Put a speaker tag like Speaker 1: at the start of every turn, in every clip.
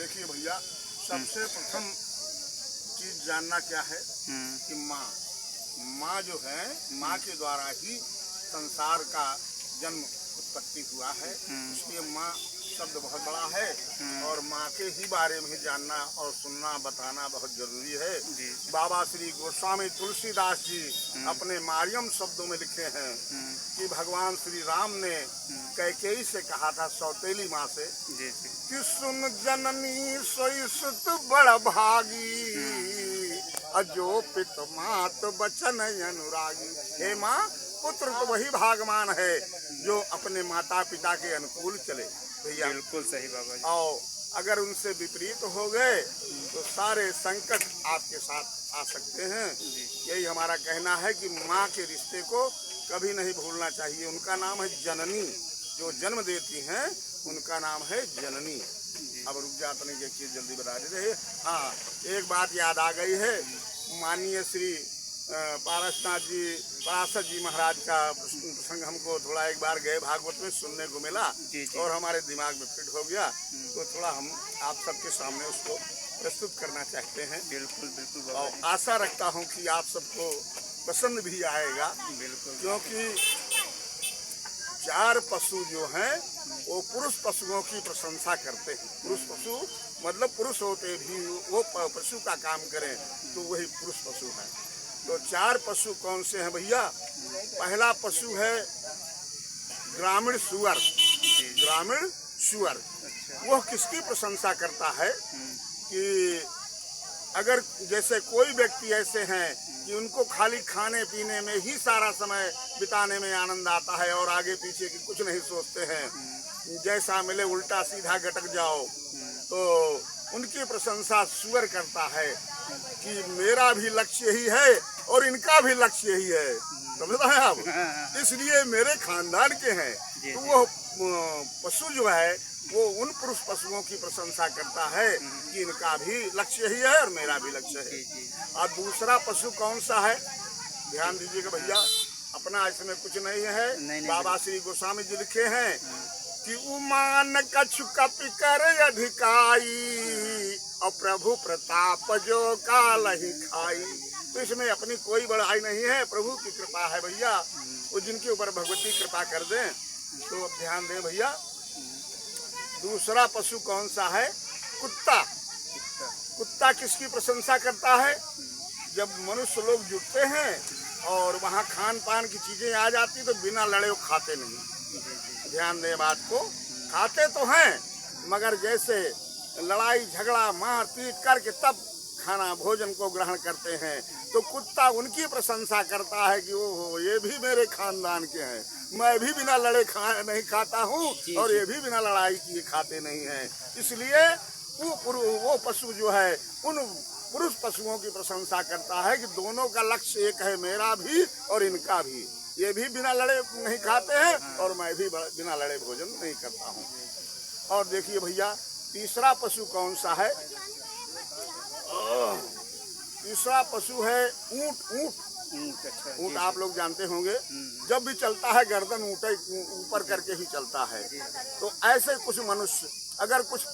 Speaker 1: देखिए भैया, सबसे प्रथम चीज जानना क्या है कि माँ जो है, माँ के द्वारा ही संसार का जन्म उत्पत्ति हुआ है। इसलिए माँ शब्द बहुत बड़ा है और माँ के ही बारे में जानना और सुनना बताना बहुत जरूरी है। बाबा श्री गोस्वामी तुलसीदास जी अपने मारियम शब्दों में लिखे हैं कि भगवान श्री राम ने कैकेयी से कहा था, सौतेली माँ से, कि सुन जननी सोई सुत बड़ भागी, अजो पित मात बचन अनुरागी। हे माँ, पुत्र तो वही भागमान है जो अपने माता पिता के अनुकूल चले। भैया
Speaker 2: बिल्कुल सही बाबा जी।
Speaker 1: और अगर उनसे विपरीत हो गए तो सारे संकट आपके साथ आ सकते हैं। यही हमारा कहना है कि माँ के रिश्ते को कभी नहीं भूलना चाहिए। उनका नाम है जननी, जो जन्म देती हैं उनका नाम है जननी। अब रुक जा, अपने की चीज जल्दी बता दे रहे। हाँ, एक बात याद आ गई है। माननीय श्री पारसनाथ जी महाराज का प्रसंग हमको थोड़ा एक बार गए भागवत में सुनने को मिला और हमारे दिमाग में फिट हो गया, तो थोड़ा हम आप सबके सामने उसको प्रस्तुत करना चाहते हैं।
Speaker 2: बिल्कुल बिल्कुल।
Speaker 1: और आशा रखता हूँ कि आप सबको पसंद भी आएगा।
Speaker 2: बिल्कुल,
Speaker 1: क्योंकि 4 पशु जो हैं वो पुरुष पशुओं की प्रशंसा करते हैं। पुरुष पशु मतलब पुरुष होते भी वो पशु का काम करें तो वही पुरुष पशु हैं। तो 4 पशु कौन से हैं भैया? पहला पशु है ग्रामीण सुअर। ग्रामीण सुअर वह किसकी प्रशंसा करता है कि अगर जैसे कोई व्यक्ति ऐसे हैं कि उनको खाली खाने पीने में ही सारा समय बिताने में आनंद आता है और आगे पीछे की कुछ नहीं सोचते हैं, जैसा मिले उल्टा सीधा गटक जाओ, तो उनकी प्रशंसा सुअर करता है कि मेरा भी लक्ष्य यही है और इनका भी लक्ष्य यही है। समझते हैं आप? इसलिए मेरे खानदान के हैं। तो वो पशु जो है वो उन पुरुष पशुओं की प्रशंसा करता है कि इनका भी लक्ष्य यही है और मेरा भी लक्ष्य है। और दूसरा पशु कौन सा है? ध्यान दीजिएगा भैया, अपना इसमें कुछ नहीं है। बाबा श्री गोस्वामी जी लिखे हैं कि उमान कछु कपि कर अधिकाई और प्रभु प्रताप जो काल ही खाई। तो इसमें अपनी कोई बड़ाई नहीं है, प्रभु की कृपा है भैया। वो जिनके ऊपर भगवती कृपा कर दें। तो अब ध्यान दें भैया, दूसरा पशु कौन सा है? कुत्ता। कुत्ता किसकी प्रशंसा करता है? जब मनुष्य लोग जुटते हैं और वहाँ खान पान की चीजें आ जाती तो बिना लड़े वो खाते नहीं। ध्यान दें बात को, खाते तो हैं मगर जैसे लड़ाई झगड़ा मार पीट करके तब खाना भोजन को ग्रहण करते हैं। तो कुत्ता उनकी प्रशंसा करता है कि ओहो, ये भी मेरे खानदान के हैं, मैं भी बिना लड़े नहीं खाता हूँ और ये भी बिना लड़ाई किए खाते नहीं हैं। इसलिए वो पशु जो है उन पुरुष पशुओं की प्रशंसा करता है कि दोनों का लक्ष्य एक है, मेरा भी और इनका भी। ये भी बिना लड़े नहीं खाते हैं और मैं भी बिना लड़े भोजन नहीं करता हूँ। और देखिए भैया, तीसरा पशु कौन सा है? तीसरा पशु है ऊंट। ऊंट आप लोग जानते होंगे, जब भी चलता है गर्दन ऊंटे ऊपर करके ही चलता है। तो ऐसे कुछ मनुष्य अगर कुछ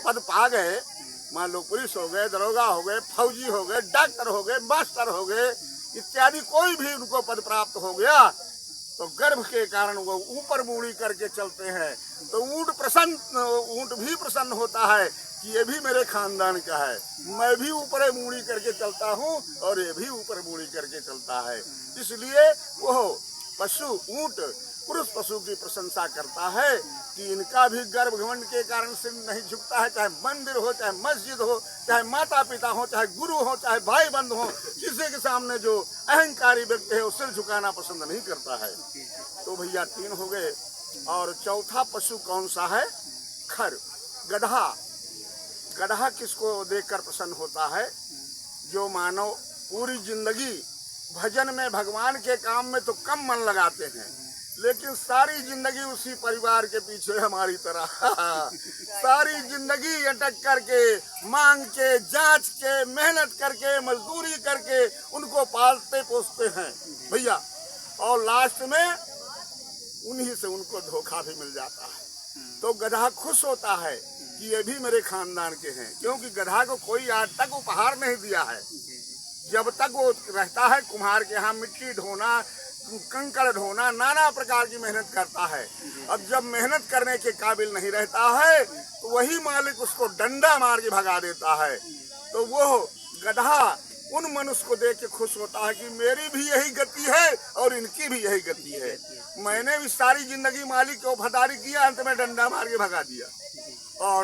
Speaker 1: पद पा गए, मान लो पुलिस हो गए, दरोगा हो गए, फौजी हो गए, डॉक्टर हो गए, मास्टर हो गए इत्यादि, कोई भी उनको पद प्राप्त हो गया तो गर्व के कारण वो ऊपर मुड़ी करके चलते हैं। तो ऊंट भी प्रसन्न होता है कि ये भी मेरे खानदान का है, मैं भी ऊपर मुड़ी करके चलता हूँ और ये भी ऊपर मुड़ी करके चलता है। इसलिए वो पशु ऊंट पुरुष पशु की प्रशंसा करता है कि इनका भी गर्व घमंड के कारण सिर नहीं झुकता है। चाहे मंदिर हो, चाहे मस्जिद हो, चाहे माता पिता हो, चाहे गुरु हो, चाहे भाई बंधु हो, किसी के सामने जो अहंकारी व्यक्ति है वो सिर झुकाना पसंद नहीं करता है। तो भैया 3 हो गए। और चौथा पशु कौन सा है? खर, गधा। गधा किसको देखकर प्रसन्न होता है? जो मानव पूरी जिंदगी भजन में भगवान के काम में तो कम मन लगाते हैं, लेकिन सारी जिंदगी उसी परिवार के पीछे हमारी तरह सारी जिंदगी अटक करके मांग के जांच के मेहनत करके मजदूरी करके उनको पालते पोसते हैं भैया, और लास्ट में उन्हीं से उनको धोखा भी मिल जाता है। तो गधा खुश होता है कि ये भी मेरे खानदान के हैं, क्योंकि गधा को कोई आज तक उपहार नहीं दिया है। जब तक वो रहता है कुम्हार के यहाँ मिट्टी ढोना, कंकड़ ढोना, नाना प्रकार की मेहनत करता है। अब जब मेहनत करने के काबिल नहीं रहता है तो वही मालिक उसको डंडा मार के भगा देता है। तो वो गधा उन मनुष्य को देख के खुश होता है कि मेरी भी यही गति है और इनकी भी यही गति है। मैंने भी सारी जिंदगी मालिक को वफादारी किया, अंत में डंडा मार के भगा दिया, और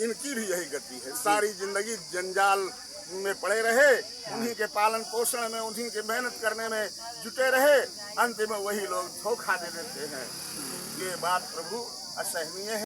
Speaker 1: इनकी भी यही गति है। सारी जिंदगी जंजाल में पड़े रहे, उन्हीं के पालन पोषण में, उन्हीं के मेहनत करने में जुटे रहे, अंत में वही लोग धोखा दे देते हैं। ये बात प्रभु असहनीय है।